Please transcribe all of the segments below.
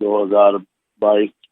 2022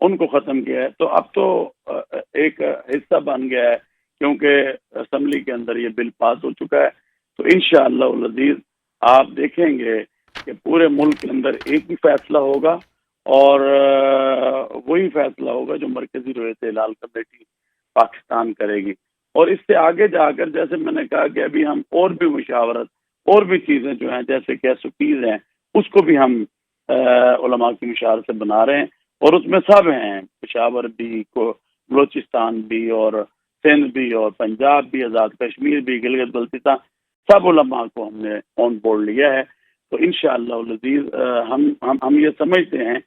ان کو ختم کیا ہے. تو اب تو ایک حصہ بن گیا ہے کیونکہ اسمبلی کے اندر یہ بل پاس ہو چکا ہے. تو انشاءاللہ العزیز آپ دیکھیں گے کہ پورے ملک کے اندر ایک ہی فیصلہ ہوگا اور وہی فیصلہ ہوگا جو مرکزی رویت ہلال کمیٹی پاکستان کرے گی. اور اس سے آگے جا کر جیسے میں نے کہا کہ ابھی ہم اور بھی مشاورت اور بھی چیزیں جو ہیں جیسے کہ SOPs ہیں اس کو بھی ہم علماء کی مشاورت سے بنا رہے ہیں اور اس میں سب ہیں، پشاور بھی، بلوچستان بھی اور سندھ بھی اور پنجاب بھی، آزاد کشمیر بھی، گلگت بلتستان، سب علماء کو ہم نے آن بورڈ لیا ہے. تو انشاءاللہ العزیز ہم یہ سمجھتے ہیں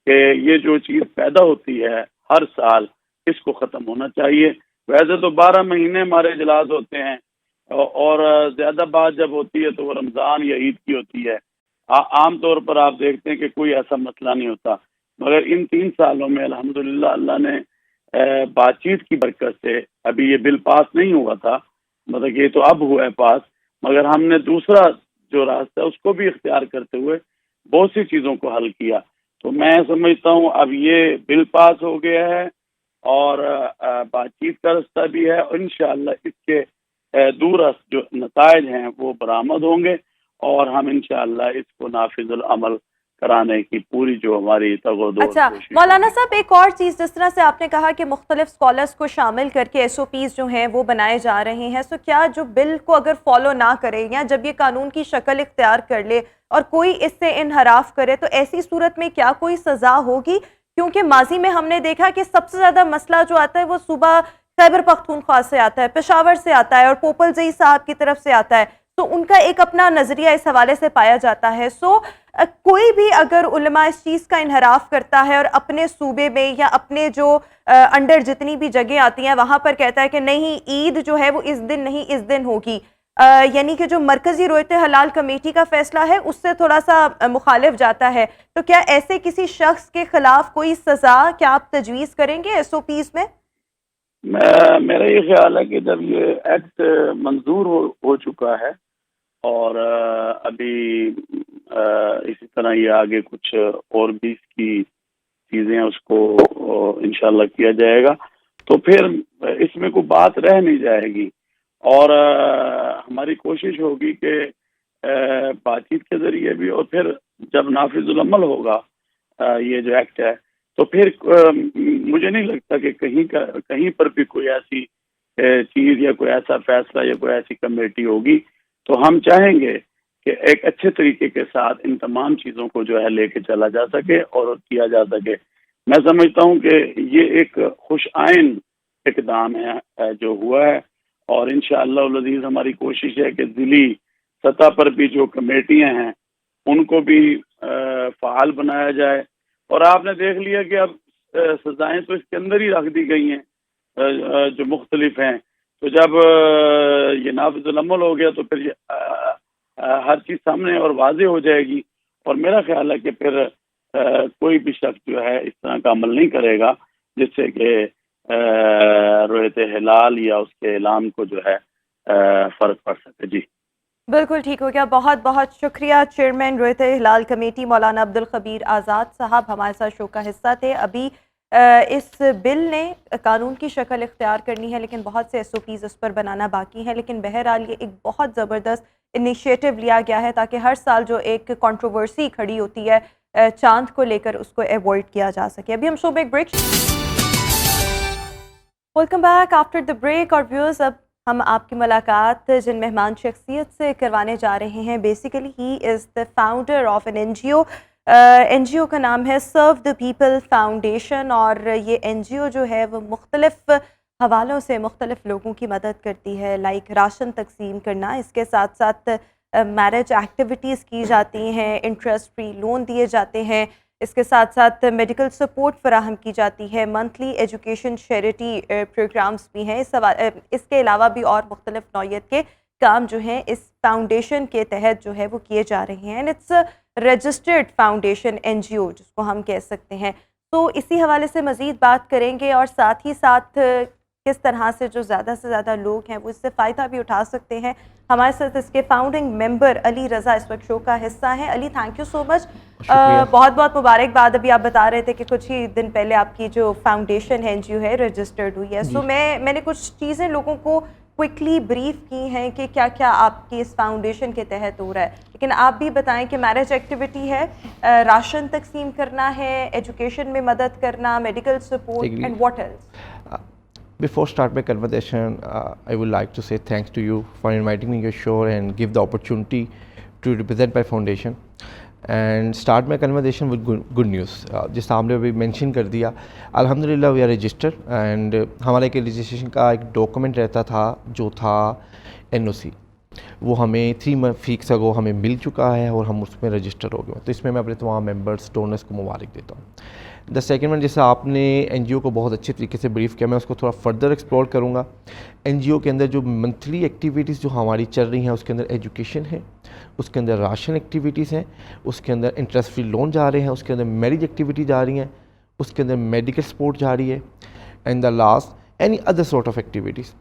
کہ یہ جو چیز پیدا ہوتی ہے ہر سال اس کو ختم ہونا چاہیے. ویسے تو 12 مہینے ہمارے اجلاس ہوتے ہیں اور زیادہ بات جب ہوتی ہے تو وہ رمضان یا عید کی ہوتی ہے. عام طور پر آپ دیکھتے ہیں کہ کوئی ایسا مسئلہ نہیں ہوتا، مگر ان 3 سالوں میں الحمدللہ اللہ نے بات چیت کی برکت سے ابھی یہ بل پاس نہیں ہوا تھا، مطلب یہ تو اب ہوا ہے پاس، مگر ہم نے دوسرا جو راستہ ہے اس کو بھی اختیار کرتے ہوئے بہت سی چیزوں کو حل کیا. تو میں سمجھتا ہوں اب یہ بل پاس ہو گیا ہے اور بات چیت کا راستہ بھی ہے اور انشاءاللہ اس کے دور جو نتائج ہیں وہ برآمد ہوں گے اور ہم انشاءاللہ اس کو نافذ العمل کرانے کی پوری جو ہماری تگودو اچھا مولانا صاحب، ایک اور چیز جس طرح سے آپ نے کہا کہ مختلف اسکالرس کو شامل کر کے SOPs جو ہیں وہ بنائے جا رہے ہیں، سو کیا جو بل کو اگر فالو نہ کرے یا جب یہ قانون کی شکل اختیار کر لے اور کوئی اس سے انحراف کرے تو ایسی صورت میں کیا کوئی سزا ہوگی؟ کیونکہ ماضی میں ہم نے دیکھا کہ سب سے زیادہ مسئلہ جو آتا ہے وہ صوبہ خیبر پختونخوا سے آتا ہے، پشاور سے آتا ہے اور پوپلزئی صاحب کی طرف سے آتا ہے، تو ان کا ایک اپنا نظریہ اس حوالے سے پایا جاتا ہے. سو کوئی بھی اگر علماء اس چیز کا انحراف کرتا ہے اور اپنے صوبے میں یا اپنے جو انڈر جتنی بھی جگہیں آتی ہیں وہاں پر کہتا ہے کہ نہیں عید جو ہے وہ اس دن نہیں اس دن ہوگی، یعنی کہ جو مرکزی رویت حلال کمیٹی کا فیصلہ ہے اس سے تھوڑا سا مخالف جاتا ہے، تو کیا ایسے کسی شخص کے خلاف کوئی سزا کیا آپ تجویز کریں گے SOPs میں؟ میرا یہ خیال ہے کہ جب یہ ایکٹ منظور ہو چکا ہے اور ابھی اسی طرح یہ آگے کچھ اور بھی اس کی چیزیں اس کو انشاءاللہ کیا جائے گا تو پھر اس میں کوئی بات رہ نہیں جائے گی اور ہماری کوشش ہوگی کہ بات چیت کے ذریعے بھی اور پھر جب نافذ العمل ہوگا یہ جو ایکٹ ہے تو پھر مجھے نہیں لگتا کہ کہیں پر بھی کوئی ایسی چیز یا کوئی ایسا فیصلہ یا کوئی ایسی کمیٹی ہوگی. تو ہم چاہیں گے کہ ایک اچھے طریقے کے ساتھ ان تمام چیزوں کو جو ہے لے کے چلا جا سکے اور کیا جا سکے. میں سمجھتا ہوں کہ یہ ایک خوش آئند اقدام ہے جو ہوا ہے اور انشاءاللہ العزیز ہماری کوشش ہے کہ ضلعی سطح پر بھی جو کمیٹیاں ہیں ان کو بھی فعال بنایا جائے. اور آپ نے دیکھ لیا کہ اب سزائیں تو اس کے اندر ہی رکھ دی گئی ہیں جو مختلف ہیں، تو جب یہ نافذ العمل ہو گیا تو پھر ہر چیز سامنے اور واضح ہو جائے گی اور میرا خیال ہے کہ پھر کوئی بھی شخص جو ہے اس طرح کا عمل نہیں کرے گا جس سے کہ رویت ہلال یا اس کے اعلان کو جو ہے فرق پڑ سکے. جی بالکل ٹھیک ہو گیا. بہت بہت شکریہ چیئرمین رویت ہلال کمیٹی مولانا عبدالخبیر آزاد صاحب ہمارے ساتھ شو کا حصہ تھے. ابھی اس بل نے قانون کی شکل اختیار کرنی ہے لیکن بہت سے SOPs اس پر بنانا باقی ہیں، لیکن بہرحال یہ ایک بہت زبردست انیشیٹو لیا گیا ہے تاکہ ہر سال جو ایک کنٹروورسی کھڑی ہوتی ہے چاند کو لے کر اس کو ایوائڈ کیا جا سکے. ابھی ہم شو میں ایک break. Welcome back after the break. اور ویورز اب ہم آپ کی ملاقات جن مہمان شخصیت سے کروانے جا رہے ہیں، basically he is the founder of an NGO. NGO کا نام ہے سرو دا پیپل فاؤنڈیشن اور یہ NGO جو ہے وہ مختلف حوالوں سے مختلف لوگوں کی مدد کرتی ہے، لائک راشن تقسیم کرنا، اس کے ساتھ ساتھ میرج ایکٹیویٹیز کی جاتی ہیں، انٹرسٹ فری لون دیے جاتے ہیں، اس کے ساتھ ساتھ میڈیکل سپورٹ فراہم کی جاتی ہے، منتھلی ایجوکیشن چیریٹی پروگرامز بھی ہیں. اس کے علاوہ بھی اور مختلف نوعیت کے کام جو ہیں اس فاؤنڈیشن کے تحت جو ہے وہ کیے جا رہے ہیں. اٹس رجسٹرڈ فاؤنڈیشن NGO جس کو ہم کہہ سکتے ہیں. تو اسی حوالے سے مزید بات کریں گے اور ساتھ ہی ساتھ کس طرح سے جو زیادہ سے زیادہ لوگ ہیں وہ اس سے فائدہ بھی اٹھا سکتے ہیں. ہمارے ساتھ اس کے فاؤنڈنگ ممبر علی رضا اس وقت شو کا حصہ ہیں. علی تھینک یو سو مچ, بہت بہت مبارکباد. ابھی آپ بتا رہے تھے کہ کچھ ہی دن پہلے آپ کی جو فاؤنڈیشن ہے NGO ہے رجسٹرڈ ہوئی ہے. سو میں نے کچھ چیزیں لوگوں کو کوئکلی بریف کی ہیں کہ کیا کیا آپ کی اس فاؤنڈیشن کے تحت ہو رہا ہے, لیکن آپ بھی بتائیں کہ میرج ایکٹیویٹی ہے, راشن تقسیم کرنا ہے, ایجوکیشن میں مدد کرنا, medical support, and what else. Before start my conversation, I would like to say thanks to you for inviting me to your show and give the opportunity to represent my foundation and start my conversation with good news. جس آپ نے ابھی mention کر دیا, الحمدللہ we R register and ہمارا ایک registration کا ایک ڈاکومنٹ رہتا تھا جو تھا NOC, وہ ہمیں 3 weeks ago ہمیں مل چکا ہے اور ہم اس میں رجسٹر ہو گئے. تو اس میں میں اپنے تمام ممبرس ڈونرس کو مبارک دیتا ہوں. دا سیکنڈ ون, جیسے آپ نے NGO کو بہت اچھے طریقے سے بریف کیا, میں اس کو تھوڑا فردر ایکسپلور کروں گا. NGO کے اندر جو منتھلی ایکٹیویٹیز جو ہماری چل رہی ہیں اس کے اندر ایجوکیشن ہے, اس کے اندر راشن ایکٹیویٹیز ہیں, اس کے اندر انٹرسٹ فری لون جا رہے ہیں, اس کے اندر میرج ایکٹیویٹی جا رہی ہیں, اس کے اندر میڈیکل سپورٹ جا رہی ہے, and the last any other sort of activities.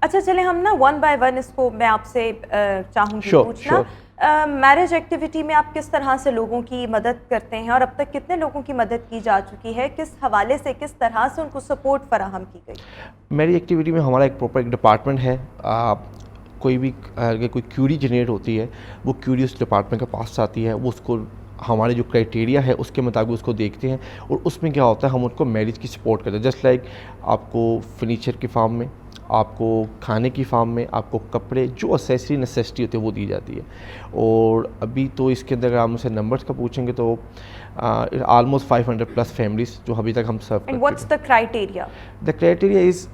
اچھا چلیں ہم نا ون بائی ون اس کو میں آپ سے چاہوں گی پوچھنا. میرج ایکٹیویٹی میں آپ کس طرح سے لوگوں کی مدد کرتے ہیں اور اب تک کتنے لوگوں کی مدد کی جا چکی ہے, کس حوالے سے, کس طرح سے ان کو سپورٹ فراہم کی گئی؟ میری ایکٹیویٹی میں ہمارا ایک پراپر ایک ڈپارٹمنٹ ہے. کوئی بھی اگر کوئی کیوری جنریٹ ہوتی ہے وہ کیوری اس ڈپارٹمنٹ کے پاس آتی ہے, وہ اس کو ہمارے جو کرائٹیریا ہے اس کے مطابق اس کو دیکھتے ہیں اور اس میں کیا ہوتا ہے ہم ان کو میرج کی سپورٹ کرتے ہیں. جسٹ لائک آپ کو فرنیچر کی فارم میں, آپ کو کھانے کی فارم میں, آپ کو کپڑے جو اسیسری نیسیسٹی ہوتی ہے وہ دی جاتی ہے. اور ابھی تو اس کے اندر اگر آپ مجھ سے نمبرس کا پوچھیں گے تو آلموسٹ 500+ فیملیز جو ابھی تک ہم سرو کرتے ہیں. And what's the criteria? The criteria is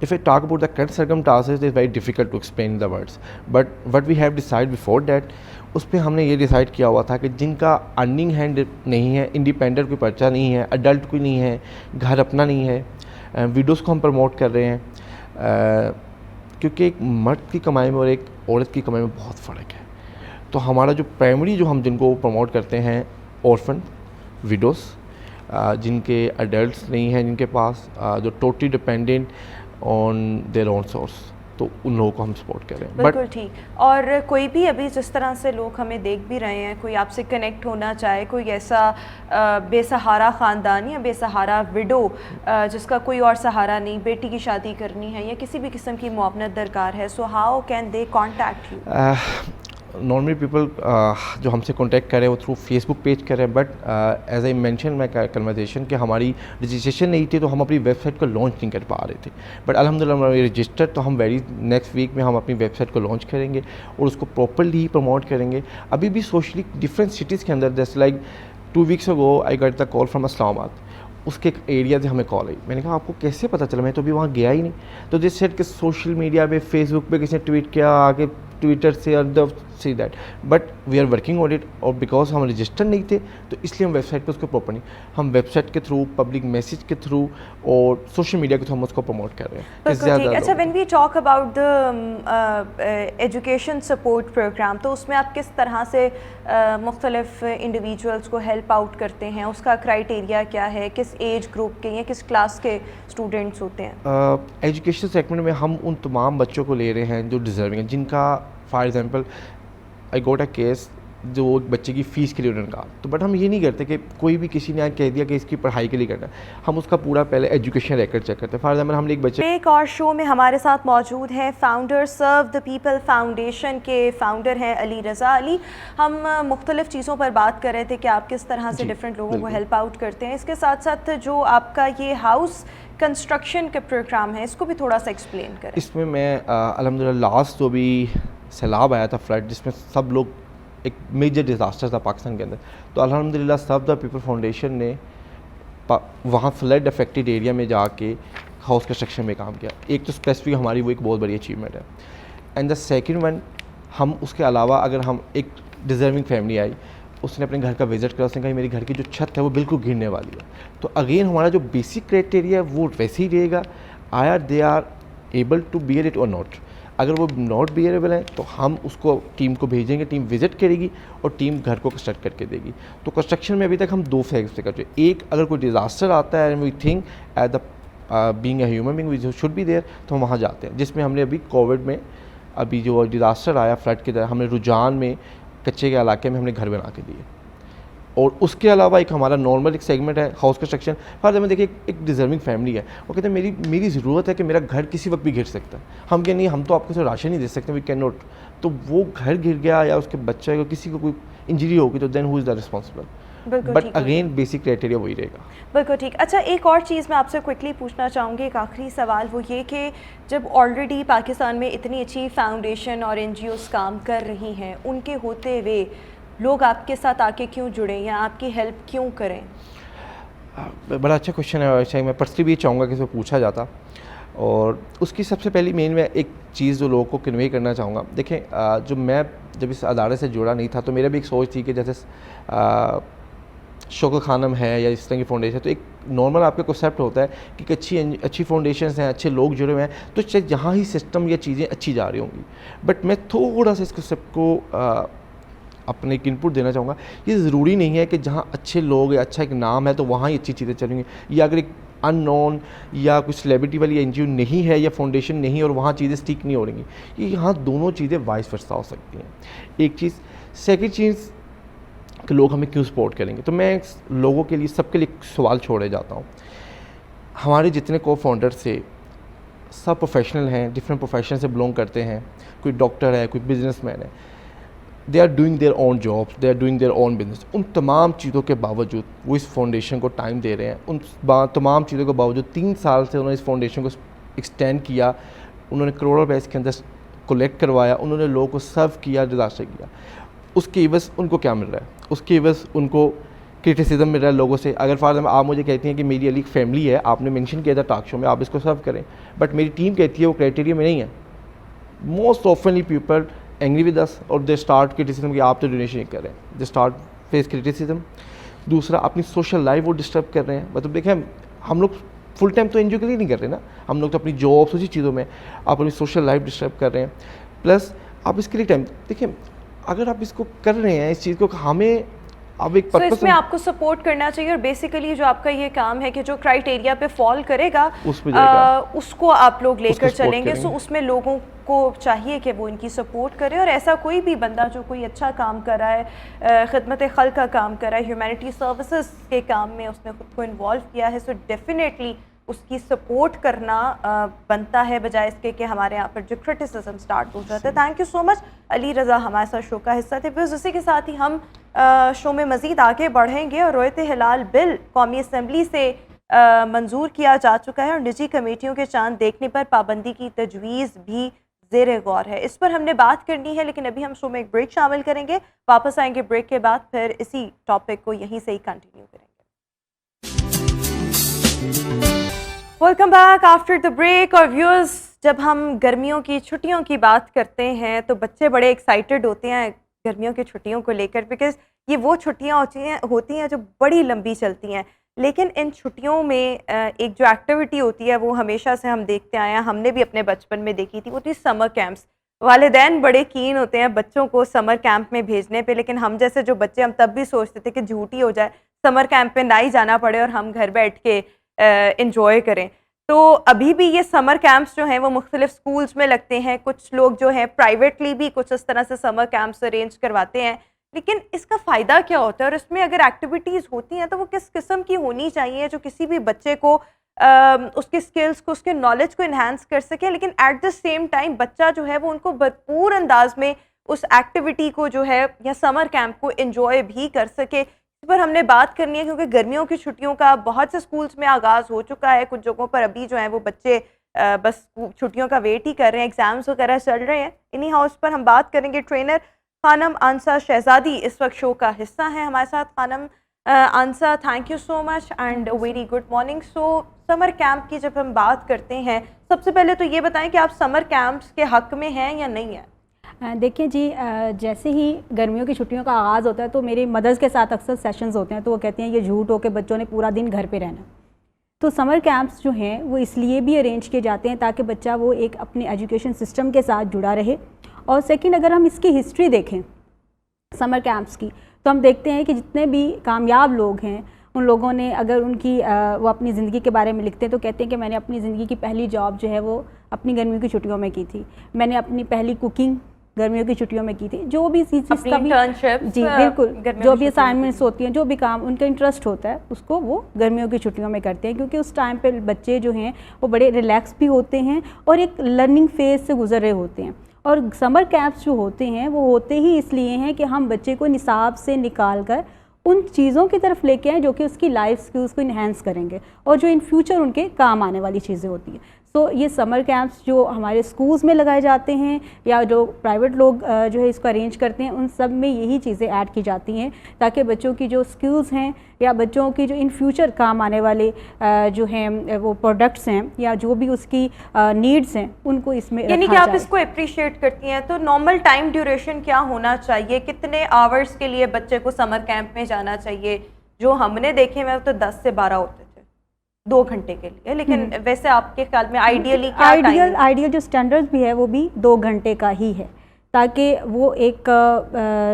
if I talk about the current circumstances, it is very difficult to explain in the words, but what we have decided before that, اس پہ ہم نے یہ ڈیسائیڈ کیا ہوا تھا کہ جن کا ارننگ ہینڈ نہیں ہے, انڈیپینڈنٹ کوئی پرچہ نہیں ہے, اڈلٹ کوئی نہیں ہے, گھر اپنا نہیں ہے, ویڈوز کو ہم پروموٹ کر رہے ہیں, کیونکہ ایک مرد کی کمائی میں اور ایک عورت کی کمائی میں بہت فرق ہے. تو ہمارا جو پرائمری جو ہم جن کو پروموٹ کرتے ہیں اورفن, ویڈوز, جن کے اڈلٹس نہیں ہیں, جن کے پاس, جو totally dependent on their own source, تو ان لوگوں کو ہم سپورٹ کریں. بالکل ٹھیک. اور کوئی بھی ابھی جس طرح سے لوگ ہمیں دیکھ بھی رہے ہیں, کوئی آپ سے کنیکٹ ہونا چاہے, کوئی ایسا بے سہارا خاندان یا بے سہارا وڈو جس کا کوئی اور سہارا نہیں, بیٹی کی شادی کرنی ہے یا کسی بھی قسم کی معاونت درکار ہے, so how can they contact you? Normally people جو ہم سے کانٹیکٹ کر رہے ہیں وہ تھرو فیس بک پیج کر رہے ہیں, بٹ ایز آئی مینشن میں کنورزیشن کہ ہماری رجسٹریشن نہیں تھی تو ہم اپنی ویب سائٹ کو لانچ نہیں کر پا رہے تھے. بٹ الحمدللہ ہماری رجسٹر, تو ہم ویری نیکسٹ ویک میں ہم اپنی ویب سائٹ کو لانچ کریں گے اور اس کو پراپرلی پروموٹ کریں گے. ابھی بھی سوشلی ڈفرینٹ سٹیز کے اندر, جیسے like 2 weeks ago I got the call from Islamabad, اس کے ایک ایریا سے ہمیں کال آئی. میں نے کہا آپ کو کیسے پتہ چلا, میں تو ابھی وہاں گیا ہی نہیں. تو جس سیٹ کے سوشل میڈیا پہ, فیس بک پہ کسی نے ٹویٹ کیا, آگے ٹویٹر سے اور see that, but we are working on it. اور بیکاز ہم رجسٹر نہیں تھے تو اس لیے ہم ویب سائٹ پہ اس کو پراپر نہیں, ہم ویب سائٹ کے تھرو, پبلک میسیج کے تھرو اور سوشل میڈیا کے تھرو ہم اس کو پروموٹ کر رہے ہیں. اچھا, when we talk about the education support program, تو اس میں آپ کس طرح سے مختلف انڈیویجولس کو ہیلپ آؤٹ کرتے ہیں, اس کا کرائٹیریا کیا ہے, کس ایج گروپ کے یا کس کلاس کے اسٹوڈنٹس ہوتے ہیں؟ ایجوکیشن سیگمنٹ میں ہم ان تمام بچوں کو لے رہے ہیں جو ڈیزرونگ ہیں, جن کا for example I got a case جو بچے کی فیس کے لیے انہوں نے کہا, تو بٹ ہم یہ نہیں کرتے کہ کوئی بھی کسی نے کہہ دیا کہ اس کی پڑھائی کے لیے کرنا ہے, ہم اس کا پورا پہلے ایجوکیشن ریکارڈ چیک کرتے ہیں. فار ایگزامپل ہم نے ایک بچے, ایک اور شو میں ہمارے ساتھ موجود ہیں founder serve the people foundation کے فاؤنڈر ہیں علی رضا. علی, ہم مختلف چیزوں پر بات کر رہے تھے کہ آپ کس طرح سے ڈفرینٹ لوگوں کو ہیلپ آؤٹ کرتے ہیں. اس کے ساتھ ساتھ جو آپ کا یہ ہاؤس کنسٹرکشن کا پروگرام ہے, اس کو بھی تھوڑا سا ایکسپلین کریں. اس میں الحمدللہ لاسٹ جو بھی سیلاب آیا تھا, فلڈ, جس میں سب لوگ, ایک میجر ڈیزاسٹر تھا پاکستان کے اندر, تو الحمدللہ سرو دا پیپل فاؤنڈیشن نے وہاں فلڈ افیکٹڈ ایریا میں جا کے ہاؤس کنسٹرکشن میں کام کیا. ایک تو اسپیسیفک ہماری وہ ایک بہت بڑی اچیومنٹ ہے. اینڈ دا سیکنڈ ون, ہم اس کے علاوہ اگر ہم ایک ڈیزرونگ فیملی آئی, اس نے اپنے گھر کا وزٹ کرا, اس نے کہا میرے گھر کی جو چھت ہے وہ بالکل گرنے والی ہے, تو اگین ہمارا جو بیسک کرائٹیریا ہے وہ ویسے ہی رہے گا, آیا they are able to bear it اور ناٹ. اگر وہ ناٹ بیئریبل ہیں تو ہم اس کو ٹیم کو بھیجیں گے, ٹیم وزٹ کرے گی اور ٹیم گھر کو کنسٹرکٹ کر کے دے گی. تو کنسٹرکشن میں ابھی تک ہم 2 فیز سے کرتے ہیں. ایک, اگر کوئی ڈیزاسٹر آتا ہے and we think at the being a human being we should be there, تو ہم وہاں جاتے ہیں. جس میں ہم نے ابھی کووڈ میں ابھی جو ڈیزاسٹر آیا فلڈ کی طرح, ہم نے رجحان میں کچے کے علاقے میں ہم نے گھر بنا کے دیے. اور اس کے علاوہ ایک ہمارا نارمل ایک سیگمنٹ ہے ہاؤس کنسٹرکشن. فار میں دیکھیں ایک ڈیزرونگ فیملی ہے, وہ کہتے ہیں میری ضرورت ہے کہ میرا گھر کسی وقت بھی گر سکتا ہے. ہم کہ نہیں, ہم تو آپ کو راشن نہیں دے سکتے, وی کین ناٹ. تو وہ گھر گر گیا یا اس کے بچے کو کسی کو کوئی انجری ہوگی تو then who is the responsible. But again basic criteria وہی رہے گا. بالکل ٹھیک. اچھا, ایک اور چیز میں آپ سے کوئکلی پوچھنا چاہوں گی, ایک آخری سوال, وہ یہ کہ جب آلریڈی پاکستان میں اتنی اچھی فاؤنڈیشن اور NGOs کام کر رہی ہیں, ان کے ہوتے ہوئے لوگ آپ کے ساتھ آ کے کیوں جڑیں یا آپ کی ہیلپ کیوں کریں؟ بڑا اچھا کوشچن ہے, ویسے میں پرسنلی بھی چاہوں گا کہ اس میں پوچھا جاتا. اور اس کی سب سے پہلی مین میں ایک چیز جو لوگوں کو کنوے کرنا چاہوں گا. دیکھیں, جب اس ادارے سے جڑا نہیں تھا تو میرا بھی ایک سوچ تھی کہ جیسے شوق خانم ہے یا اس طرح کی فاؤنڈیشن, تو ایک نارمل آپ کا کنسیپٹ ہوتا ہے کہ اچھی فاؤنڈیشنز ہیں, اچھے لوگ جڑے ہوئے ہیں, تو شاید جہاں ہی سسٹم یا چیزیں اچھی جا رہی ہوں گی. بٹ میں تھوڑا سا اس کنسیپٹ کو اپنے ایک انپٹ دینا چاہوں گا. یہ ضروری نہیں ہے کہ جہاں اچھے لوگ یا اچھا ایک نام ہے تو وہاں ہی اچھی چیزیں چلیں گی, یا اگر ایک ان نون یا کوئی سیلیبریٹی والی NGO نہیں ہے یا فاؤنڈیشن نہیں اور وہاں چیزیں اسٹیک نہیں ہو رہی ہیں. یہاں دونوں چیزیں وائس ورسا ہو سکتی ہیں. ایک چیز. سیکنڈ چیز کہ لوگ ہمیں کیوں سپورٹ کریں گے. تو میں لوگوں کے لیے سب کے لیے سوال چھوڑے جاتا ہوں. ہمارے جتنے کو فاؤنڈر تھے سب پروفیشنل ہیں, ڈفرینٹ پروفیشن سے بلونگ کرتے ہیں. کوئی ڈاکٹر ہے, کوئی بزنس مین ہے. They are doing their own jobs, they are doing their own business. ان تمام چیزوں کے باوجود وہ اس فاؤنڈیشن کو ٹائم دے رہے ہیں. ان تمام چیزوں کے باوجود 3 سال سے انہوں نے اس فاؤنڈیشن کو ایکسٹینڈ کیا. انہوں نے کروڑوں روپے اس کے اندر کلیکٹ کروایا, انہوں نے لوگوں کو سرو کیا, ڈیزاسٹر کیا. اس کے عوض ان کو کیا مل رہا ہے؟ اس کے عوض ان کو کرٹیسزم مل رہا ہے لوگوں سے. اگر فار ایگزامپل آپ مجھے کہتی ہیں کہ میری علی فیملی ہے, آپ نے مینشن کیا تھا ٹاک شو میں, آپ اس کو سرو کریں, بٹ میری ٹیم کہتی ہے وہ کرائٹیریا میں نہیں ہے. Most oftenly people angry with اس اور دے اسٹارٹ کرٹیسزم کہ آپ تو ڈونیشن نہیں کر رہے ہیں. They start face criticism. دوسرا, اپنی سوشل لائف وہ ڈسٹرب کر رہے ہیں. مطلب دیکھیں, ہم لوگ فل ٹائم تو NGO کے لیے نہیں کر رہے نا, ہم لوگ تو اپنی جابس اسی چیزوں میں, آپ اپنی سوشل لائف ڈسٹرب کر رہے ہیں. پلس آپ اس کے لیے ٹائم دیکھیں, اگر آپ اس کو کر رہے ہیں اس چیز کو, ہمیں اب ایک پرپس اس میں آپ کو سپورٹ کرنا چاہیے. اور بیسیکلی جو آپ کا یہ کام ہے کہ جو کرائٹیریا پہ فال کرے گا اس کو آپ لوگ لے کر چلیں گے. سو اس میں لوگوں کو چاہیے کہ وہ ان کی سپورٹ کریں. اور ایسا کوئی بھی بندہ جو کوئی اچھا کام کر رہا ہے, خدمت خلق کا کام کر رہا ہے, ہیومینٹی سروسز کے کام میں اس نے خود کو انوالو کیا ہے, سو ڈیفینیٹلی اس کی سپورٹ کرنا بنتا ہے, بجائے اس کے کہ ہمارے یہاں پر جو کرٹیسزم سٹارٹ ہو جاتا ہے. تھینک یو سو مچ علی رضا, ہمارے ساتھ شو کا حصہ تھے. پھر اسی کے ساتھ ہی ہم شو میں مزید آگے بڑھیں گے. اور رویت ہلال بل قومی اسمبلی سے منظور کیا جا چکا ہے, اور نجی کمیٹیوں کے چاند دیکھنے پر پابندی کی تجویز بھی زیر غور ہے. اس پر ہم نے بات کرنی ہے, لیکن ابھی ہم شو میں ایک بریک شامل کریں گے. واپس آئیں گے بریک کے بعد, پھر اسی ٹاپک کو یہیں سے ہی کنٹینیو کریں گے. Welcome back after the break. اور ویورز, جب ہم گرمیوں کی چھٹیوں کی بات کرتے ہیں تو بچے بڑے ایکسائٹیڈ ہوتے ہیں گرمیوں کی چھٹیوں کو لے کر, بیکاز یہ وہ چھٹیاں ہوتی ہیں جو بڑی لمبی چلتی ہیں. لیکن ان چھٹیوں میں ایک جو ایکٹیویٹی ہوتی ہے وہ ہمیشہ سے ہم دیکھتے آئے ہیں, ہم نے بھی اپنے بچپن میں دیکھی تھی, وہ تھی سمر کیمپس. والدین بڑے کین ہوتے ہیں بچوں کو سمر کیمپ میں بھیجنے پہ, لیکن ہم جیسے جو بچے, ہم تب بھی سوچتے تھے کہ جھوٹی ہو جائے, سمر کیمپ پہ نہ ہی جانا پڑے اور ہم گھر بیٹھ کے انجوائے کریں. تو ابھی بھی یہ سمر کیمپس جو ہیں وہ مختلف سکولز میں لگتے ہیں. کچھ لوگ جو ہیں پرائیویٹلی بھی کچھ اس طرح سے سمر کیمپس ارینج کرواتے ہیں. لیکن اس کا فائدہ کیا ہوتا ہے, اور اس میں اگر ایکٹیویٹیز ہوتی ہیں تو وہ کس قسم کی ہونی چاہیے جو کسی بھی بچے کو اس کے اسکلس کو, اس کے نالج کو انہینس کر سکے, لیکن ایٹ دا سیم ٹائم بچہ جو ہے وہ ان کو بھرپور انداز میں اس ایکٹیویٹی کو جو ہے یا سمر کیمپ کو انجوائے بھی کر سکے. اس پر ہم نے بات کرنی ہے, کیونکہ گرمیوں کی چھٹیوں کا بہت سے اسکولس میں آغاز ہو چکا ہے. کچھ جگہوں پر ابھی جو ہیں وہ بچے بس چھٹیوں کا ویٹ ہی کر رہے ہیں, ایگزامس وغیرہ چل رہے ہیں. انہی ہاؤس پر ہم بات کریں گے. ٹرینر خانم آنسا شہزادی اس وقت شو کا حصہ ہیں ہمارے ساتھ. Khanum Ansa, thank you so much and very good morning. So summer camp کی جب ہم بات کرتے ہیں, سب سے پہلے تو یہ بتائیں کہ آپ سمر کیمپس کے حق میں ہیں یا نہیں ہیں؟ دیکھیں جی, جیسے ہی گرمیوں کی چھٹیوں کا آغاز ہوتا ہے تو میری مدرس کے ساتھ اکثر سیشنز ہوتے ہیں, تو وہ کہتے ہیں یہ جھوٹ ہو کہ بچوں نے پورا دن گھر پہ رہنا. تو سمر کیمپس جو ہیں وہ اس لیے بھی ارینج کیے جاتے ہیں تاکہ بچہ وہ ایک اپنے ایجوکیشن سسٹم کے ساتھ جڑا رہے. اور سیکنڈ اگر ہم اس کی ہسٹری دیکھیں سمر کیمپس کی تو ہم دیکھتے ہیں کہ جتنے بھی کامیاب لوگ ہیں ان لوگوں نے اگر ان کی وہ اپنی زندگی کے بارے میں لکھتے ہیں تو کہتے ہیں کہ میں نے اپنی زندگی کی پہلی جاب جو ہے وہ اپنی گرمیوں کی چھٹیوں میں کی تھی, میں نے اپنی پہلی کوکنگ گرمیوں کی چھٹیوں میں کی تھی. جو بھی چیز کا بھی جی بالکل جو بھی اسائنمنٹس ہوتی ہیں جو بھی کام ان کا انٹرسٹ ہوتا ہے اس کو وہ گرمیوں کی چھٹیوں میں کرتے ہیں, کیونکہ اس ٹائم پہ بچے جو ہیں وہ بڑے ریلیکس بھی ہوتے ہیں اور ایک لرننگ فیز سے گزر رہے ہوتے ہیں. اور سمر کیمپس جو ہوتے ہیں وہ ہوتے ہی اس لیے ہیں کہ ہم بچے کو نصاب سے نکال کر ان چیزوں کی طرف لے کے آئیں جو کہ اس کی لائف سکلز کو انہینس کریں گے اور جو ان فیوچر ان کے کام آنے والی چیزیں ہوتی ہیں. تو یہ سمر کیمپس جو ہمارے اسکولز میں لگائے جاتے ہیں یا جو پرائیویٹ لوگ جو ہے اس کو ارینج کرتے ہیں ان سب میں یہی چیزیں ایڈ کی جاتی ہیں تاکہ بچوں کی جو اسکلز ہیں یا بچوں کی جو ان فیوچر کام آنے والے جو ہیں وہ پروڈکٹس ہیں یا جو بھی اس کی نیڈس ہیں ان کو اس میں رکھا جائے. یعنی کہ آپ اس کو اپریشیٹ کرتی ہیں. تو نارمل ٹائم ڈیوریشن کیا ہونا چاہیے, کتنے آورس کے لیے بچے کو سمر کیمپ میں جانا چاہیے؟ جو ہم نے دیکھے ہوئے تو 10 سے 12 ہوتے تھے 2 گھنٹے کے لیے, لیکن ویسے آپ کے خیال میں آئیڈیلی کیا ٹائم؟ آئیڈیل جو اسٹینڈرڈ بھی ہے وہ بھی 2 گھنٹے کا ہی ہے تاکہ وہ ایک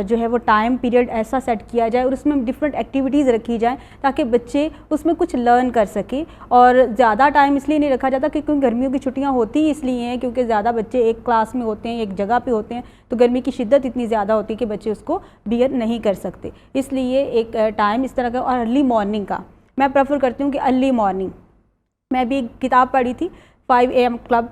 جو ہے وہ ٹائم پیریڈ ایسا سیٹ کیا جائے اور اس میں ڈفرینٹ ایکٹیویٹیز رکھی جائیں تاکہ بچے اس میں کچھ لرن کر سکیں. اور زیادہ ٹائم اس لیے نہیں رکھا جاتا کیونکہ گرمیوں کی چھٹیاں ہوتی ہی اس لیے ہیں کیونکہ زیادہ بچے ایک کلاس میں ہوتے ہیں ایک جگہ پہ ہوتے ہیں تو گرمی کی شدت اتنی زیادہ ہوتی ہے کہ بچے اس کو بیئر نہیں کر سکتے. اس لیے ایک ٹائم اس طرح کا. اور ارلی مارننگ کا میں پریفر کرتی ہوں کہ ارلی مارننگ. میں بھی ایک کتاب پڑھی تھی 5 AM کلب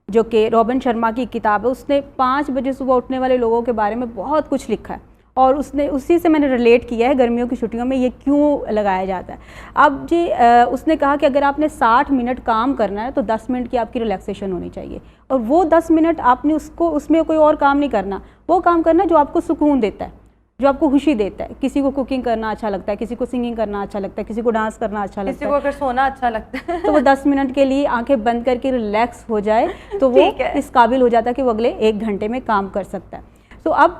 جو کہ روبن شرما کی کتاب ہے. اس نے 5 بجے صبح اٹھنے والے لوگوں کے بارے میں بہت کچھ لکھا ہے اور اسی سے میں نے ریلیٹ کیا ہے گرمیوں کی چھٹیوں میں یہ کیوں لگایا جاتا ہے. اب جی اس نے کہا کہ اگر آپ نے 60 منٹ کام کرنا ہے تو 10 منٹ کی آپ کی ریلیکسیشن ہونی چاہیے اور وہ 10 منٹ آپ نے اس میں کوئی اور کام نہیں کرنا, وہ کام کرنا جو آپ کو سکون دیتا ہے, جو آپ کو خوشی دیتا ہے. کسی کو کوکنگ کرنا اچھا لگتا ہے, کسی کو سنگنگ کرنا اچھا لگتا ہے, کسی کو ڈانس کرنا اچھا لگتا ہے, کسی کو اگر سونا اچھا لگتا ہے تو وہ 10 منٹ کے لیے آنکھیں بند کر کے ریلیکس ہو جائے تو وہ اس قابل ہو جاتا ہے کہ وہ اگلے 1 گھنٹے میں کام کر سکتا ہے. تو اب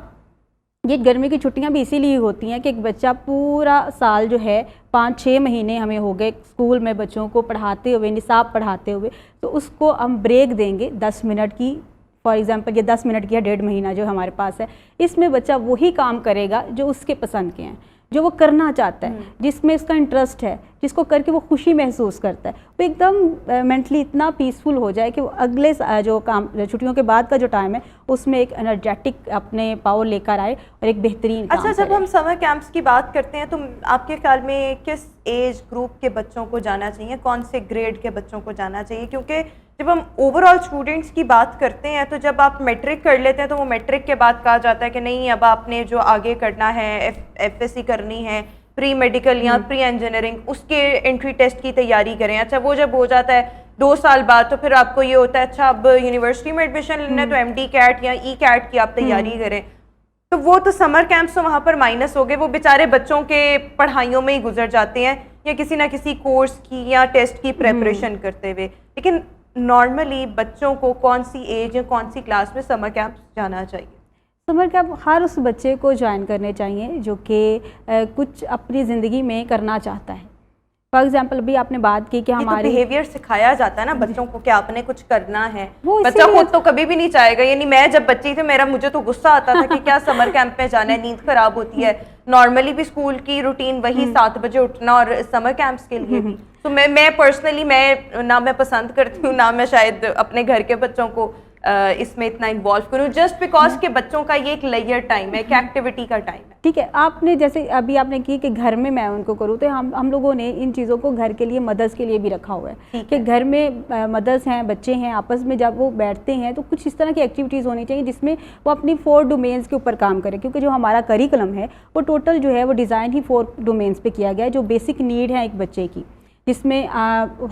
یہ گرمی کی چھٹیاں بھی اسی لیے ہوتی ہیں کہ ایک بچہ پورا سال جو ہے 5-6 مہینے ہمیں ہو گئے اسکول میں بچوں کو پڑھاتے ہوئے, نصاب پڑھاتے ہوئے, تو اس کو ہم بریک دیں گے 10 منٹ کی. فار ایگزامپل یہ 10 منٹ کی ہے 1.5 مہینہ جو ہمارے پاس ہے, اس میں بچہ وہی کام کرے گا جو اس کے پسند کے ہیں, جو وہ کرنا چاہتا ہے, جس میں اس کا انٹرسٹ ہے, جس کو کر کے وہ خوشی محسوس کرتا ہے. وہ ایک دم مینٹلی اتنا پیسفل ہو جائے کہ وہ اگلے جو کام چھٹیوں کے بعد کا جو ٹائم ہے اس میں ایک انرجیٹک اپنے پاور لے کر آئے اور ایک بہترین کام اچھا, جب ہم سمر کیمپس کی بات کرتے ہیں تو آپ کے خیال میں کس ایج گروپ کے بچوں کو جانا چاہیے, کون سے گریڈ کے بچوں کو جانا چاہیے؟ کیونکہ جب ہم اوور آل اسٹوڈنٹس کی بات کرتے ہیں تو جب آپ میٹرک کر لیتے ہیں تو وہ میٹرک کے بعد کہا جاتا ہے کہ نہیں اب آپ نے جو آگے کرنا ہے FSC کرنی ہے, پری میڈیکل یا پری انجینئرنگ, اس کے انٹری ٹیسٹ کی تیاری کریں. اچھا وہ جب ہو جاتا ہے 2 سال بعد تو پھر آپ کو یہ ہوتا ہے اچھا اب یونیورسٹی میں ایڈمیشن لینا ہے تو MD کیٹ یا ECAT کی آپ تیاری کریں. تو وہ تو سمر کیمپس تو وہاں پر مائنس ہو گئے, وہ بیچارے بچوں کے پڑھائیوں میں ہی گزر جاتے ہیں یا کسی نہ کسی کورس کی یا ٹیسٹ کی پریپریشن کرتے ہوئے. لیکن نارملی بچوں کو کون سی ایج یا کون سی کلاس میں سمر کیمپ جانا چاہیے؟ سمر کیمپ ہر اس بچے کو جوائن کرنے چاہیے جو کہ کچھ اپنی زندگی میں کرنا چاہتا ہے. فار ایگزامپل ابھی آپ نے بات کی کہ ہمارے بیہیویئر سکھایا جاتا ہے نا بچوں کو کہ آپ نے کچھ کرنا ہے. بچہ خود تو کبھی بھی نہیں چاہے گا. یعنی میں جب بچی تھی مجھے تو غصہ آتا تھا کہ کیا سمر کیمپ میں جانا ہے, نیند خراب ہوتی ہے. نارملی بھی اسکول کی روٹین وہی 7 بجے اٹھنا اور سمر کیمپس کے لیے بھی. تو میں پرسنلی نہ میں پسند کرتی ہوں, نہ میں شاید اپنے گھر کے بچوں کو اس میں اتنا انوالو کروں, جسٹ بیکاز کہ بچوں کا یہ ایک لیئر ٹائم ہے, ایک ایکٹیویٹی کا ٹائم ہے. ٹھیک ہے, آپ نے جیسے ابھی آپ نے کی کہ گھر میں ان کو کروں, تو ہم لوگوں نے ان چیزوں کو گھر کے لیے مدرس کے لیے بھی رکھا ہوا ہے کہ گھر میں مدرس ہیں, بچے ہیں, آپس میں جب وہ بیٹھتے ہیں تو کچھ اس طرح کی ایکٹیویٹیز ہونی چاہیے جس میں وہ اپنی 4 ڈومینس کے اوپر کام کرے. کیونکہ جو ہمارا کریکلم ہے وہ ٹوٹل جو ہے وہ ڈیزائن ہی 4 ڈومینس پہ کیا گیا ہے جو بیسک نیڈ ہے ایک بچے کی, جس میں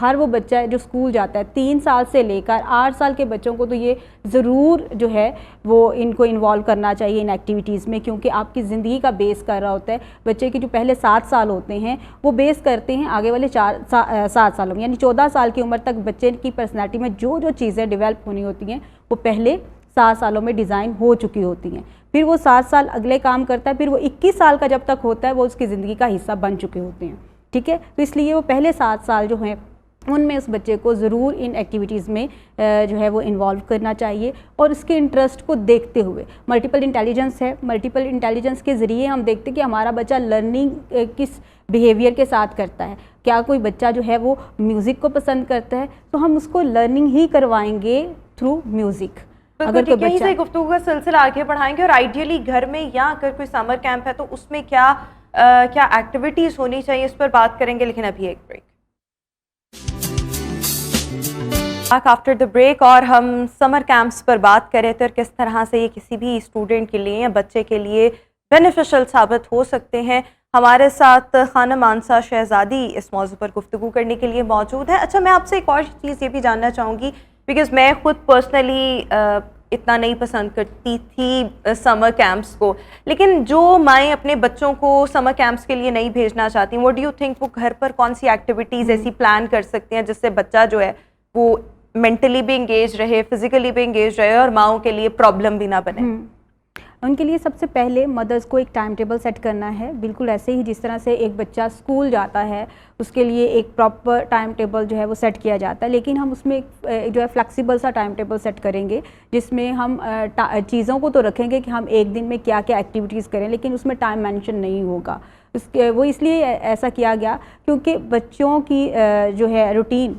ہر وہ بچہ جو اسکول جاتا ہے 3 سال سے لے کر 8 سال کے بچوں کو تو یہ ضرور جو ہے وہ ان کو انوالو کرنا چاہیے ان ایکٹیویٹیز میں, کیونکہ آپ کی زندگی کا بیس کر رہا ہوتا ہے. بچے کے جو پہلے 7 سال ہوتے ہیں وہ بیس کرتے ہیں آگے والے 7 سالوں میں, یعنی 14 سال کی عمر تک بچے کی پرسنالٹی میں جو چیزیں ڈیولپ ہونی ہوتی ہیں وہ پہلے 7 سالوں میں ڈیزائن ہو چکی ہوتی ہیں. پھر وہ 7 سال اگلے کام کرتا ہے, پھر وہ 21 سال کا جب تک ہوتا ہے وہ اس کی زندگی کا حصہ بن چکے ہوتے ہیں. ٹھیک ہے, تو اس لیے وہ پہلے 7 سال جو ہیں ان میں اس بچے کو ضرور ان ایکٹیویٹیز میں جو ہے وہ انوالو کرنا چاہیے، اور اس کے انٹرسٹ کو دیکھتے ہوئے. ملٹیپل انٹیلیجنس ہے، ملٹیپل انٹیلیجنس کے ذریعے ہم دیکھتے ہیں کہ ہمارا بچہ لرننگ کس بیہیویئر کے ساتھ کرتا ہے. کیا کوئی بچہ جو ہے وہ میوزک کو پسند کرتا ہے تو ہم اس کو لرننگ ہی کروائیں گے تھرو میوزک. اگر یہیں سے گفتگو کا سلسلہ آگے بڑھائیں گے، اور آئیڈیلی گھر میں یا اگر کوئی سمر کیمپ ہے تو اس میں کیا ایکٹیویٹیز ہونی چاہیے، اس پر بات کریں گے، لیکن ابھی ایک بریک. آفٹر دا بریک، اور ہم سمر کیمپس پر بات کریں تو کس طرح سے یہ کسی بھی اسٹوڈنٹ کے لیے یا بچے کے لیے بینیفیشل ثابت ہو سکتے ہیں. ہمارے ساتھ خانم مانسا شہزادی اس موضوع پر گفتگو کرنے کے لیے موجود ہے. اچھا، میں آپ سے ایک اور چیز یہ بھی جاننا چاہوں گی، بیکاز میں خود پرسنلی اتنا نہیں پسند کرتی تھی سمر کیمپس کو، لیکن جو مائیں اپنے بچوں کو سمر کیمپس کے لیے نہیں بھیجنا چاہتی، واٹ ڈو یو تھنک وہ گھر پر کون سی ایکٹیویٹیز ایسی پلان کر سکتے ہیں جس سے بچہ جو ہے وہ مینٹلی بھی انگیج رہے، فزیکلی بھی انگیج رہے، اور ماؤں کے لیے پرابلم بھی نہ بنے؟ ان کے لیے سب سے پہلے مدرس کو ایک ٹائم ٹیبل سیٹ کرنا ہے، بالکل ایسے ہی جس طرح سے ایک بچہ اسکول جاتا ہے اس کے لیے ایک پراپر ٹائم ٹیبل جو ہے وہ سیٹ کیا جاتا ہے، لیکن ہم اس میں جو ہے فلیکسیبل سا ٹائم ٹیبل سیٹ کریں گے جس میں ہم چیزوں کو تو رکھیں گے کہ ہم ایک دن میں کیا کیا ایکٹیویٹیز کریں، لیکن اس میں ٹائم مینشن نہیں ہوگا. وہ اس لیے ایسا کیا گیا کیونکہ بچوں کی جو ہے روٹین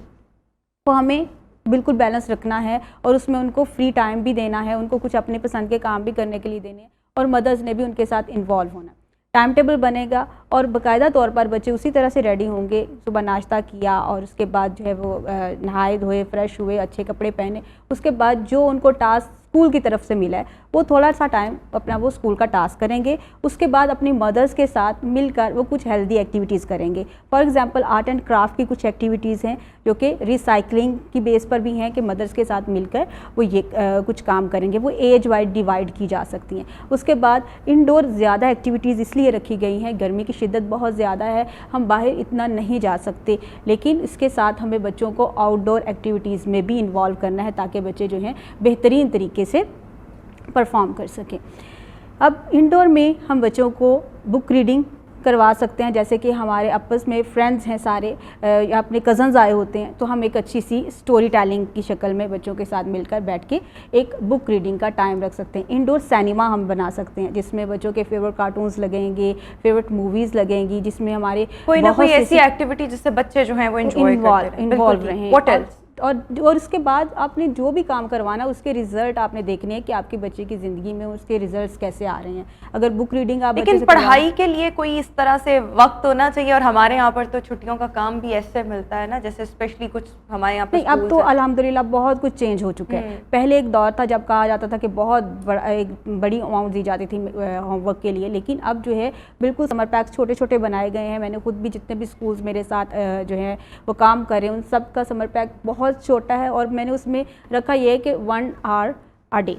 کو ہمیں بالکل بیلنس رکھنا ہے، اور اس میں ان کو فری ٹائم بھی دینا ہے، ان کو کچھ اپنے پسند کے کام بھی کرنے کے لیے دینے ہیں، اور مدرس نے بھی ان کے ساتھ انوالو ہونا. ٹائم ٹیبل بنے گا اور باقاعدہ طور پر بچے اسی طرح سے ریڈی ہوں گے. صبح ناشتہ کیا اور اس کے بعد جو ہے وہ نہائے دھوئے، فریش ہوئے، اچھے کپڑے پہنے، اس کے بعد جو ان کو ٹاسک اسکول کی طرف سے ملا ہے وہ تھوڑا سا ٹائم اپنا وہ اسکول کا ٹاسک کریں گے. اس کے بعد اپنی مدرس کے ساتھ مل کر وہ کچھ ہیلدی ایکٹیویٹیز کریں گے. For example art and craft کی کچھ ایکٹیویٹیز ہیں جو کہ ریسائکلنگ کی بیس پر بھی ہیں کہ مدرس کے ساتھ مل کر وہ یہ کچھ کام کریں گے. وہ ایج وائز ڈیوائڈ کی جا سکتی ہیں. اس کے بعد انڈور زیادہ ایکٹیویٹیز اس لیے رکھی گئی ہیں، گرمی کی شدت بہت زیادہ ہے، ہم باہر اتنا نہیں جا سکتے، لیکن اس کے ساتھ ہمیں بچوں کو آؤٹ ڈور ایکٹیویٹیز میں بھی انوالو کرنا ہے تاکہ بچے جو ہیں بہترین طریقے سے پرفارم کر سکیں. اب انڈور میں ہم بچوں کو بک ریڈنگ کروا سکتے ہیں، جیسے کہ ہمارے آپس میں فرینڈز ہیں سارے یا اپنے کزنز آئے ہوتے ہیں تو ہم ایک اچھی سی اسٹوری ٹیلنگ کی شکل میں بچوں کے ساتھ مل کر بیٹھ کے ایک بک ریڈنگ کا ٹائم رکھ سکتے ہیں. انڈور سینما ہم بنا سکتے ہیں جس میں بچوں کے فیورٹ کارٹونز لگیں گے، فیورٹ موویز لگیں گی، جس میں ہمارے کوئی نہ کوئی ایسی ایکٹیویٹی جس سے بچے جو ہیں وہ انوالو رہیں. What else؟ اور اس کے بعد آپ نے جو بھی کام کروانا اس کے ریزلٹ آپ نے دیکھنے ہیں کہ آپ کے بچے کی زندگی میں اس کے ریزلٹس کیسے آ رہے ہیں. اگر بک ریڈنگ آپ لیکن پڑھائی کے لیے کوئی اس طرح سے وقت ہونا چاہیے، اور ہمارے یہاں پر تو چھٹیوں کا کام بھی ایسے ملتا ہے نا، جیسے اسپیشلی کچھ ہمارے یہاں پر نہیں. اب تو الحمدللہ بہت کچھ چینج ہو چکا ہے. پہلے ایک دور تھا جب کہا جاتا تھا کہ بہت ایک بڑی اماؤنٹ دی جاتی تھی ہوم ورک کے لیے، لیکن اب جو ہے بالکل سمر پیکس چھوٹے چھوٹے بنائے گئے ہیں. میں نے خود بھی جتنے بھی اسکولز میرے ساتھ جو ہے وہ کام کر رہے ہیں ان سب کا سمر پیک بہت چھوٹا ہے، اور میں نے اس میں رکھا یہ کہ 1 hour a day،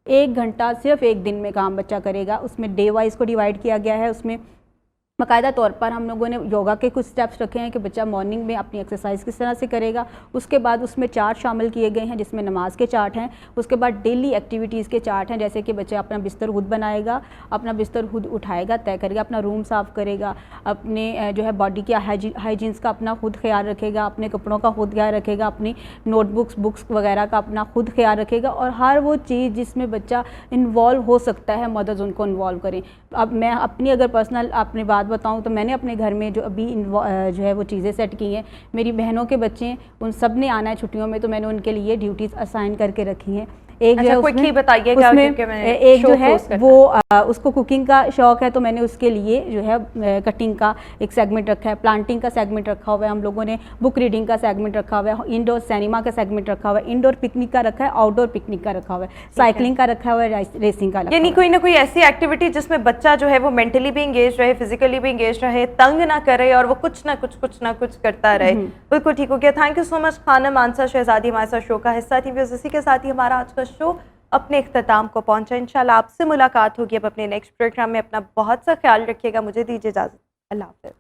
1 گھنٹہ صرف ایک دن میں کام بچہ کرے گا. اس میں ڈے وائز کو ڈیوائڈ کیا گیا ہے. اس میں باقاعدہ طور پر ہم لوگوں نے یوگا کے کچھ سٹیپس رکھے ہیں کہ بچہ مارننگ میں اپنی ایکسرسائز کس طرح سے کرے گا. اس کے بعد اس میں چارٹ شامل کیے گئے ہیں جس میں نماز کے چارٹ ہیں. اس کے بعد ڈیلی ایکٹیویٹیز کے چارٹ ہیں، جیسے کہ بچہ اپنا بستر خود بنائے گا، اپنا بستر خود اٹھائے گا، طے کرے گا، اپنا روم صاف کرے گا، اپنے جو ہے باڈی کے ہائیجینس کا اپنا خود خیال رکھے گا، اپنے کپڑوں کا خود خیال رکھے گا، اپنی نوٹ بکس وغیرہ کا اپنا خود خیال رکھے گا. اور ہر وہ چیز جس میں بچہ انوالو ہو سکتا ہے مدرز ان کو انوالو کریں. اب میں اپنی اگر پرسنل اپنی بات بتاؤں تو میں نے اپنے گھر میں جو ابھی جو ہے وہ چیزیں سیٹ کی ہیں. میری بہنوں کے بچے ہیں، ان سب نے آنا ہے چھٹیوں میں، تو میں نے ان کے لیے ڈیوٹیز اسائن کر کے رکھی ہیں. ایک جو ہے ایک جو ہے وہ اس کو کوکنگ کا شوق ہے تو میں نے اس کے لیے جو ہے کٹنگ کا ایک سیگمنٹ رکھا ہے، پلانٹنگ کا سیگمنٹ رکھا ہوا ہے، ہم لوگوں نے بک ریڈنگ کا سیگمنٹ رکھا ہوا ہے، انڈور سینما کا سیگمنٹ رکھا ہوا ہے، انڈور پکنک کا رکھا ہے، آؤٹ ڈور پکنک کا رکھا ہوا ہے، سائیکلنگ کا رکھا ہوا ہے، ریسنگ کا. یعنی کوئی نہ کوئی ایسی ایکٹیویٹی جس میں بچہ جو ہے وہ مینٹلی بھی انگیج رہے، فزیکلی بھی انگیج رہے، تنگ نہ کرے اور وہ کچھ نہ کچھ کرتا رہے. بالکل ٹھیک ہو گیا. تھینک یو سو مچ خانم مانسا شہزادی ہمارے ساتھ شو کا حصہ تھی. اسی کے ساتھ ہی ہمارا آج کا شو اپنے اختتام کو پہنچا. انشاءاللہ آپ سے ملاقات ہوگی اب اپنے نیکسٹ پروگرام میں. اپنا بہت سا خیال رکھیے گا. مجھے دیجیے اجازت. اللہ حافظ.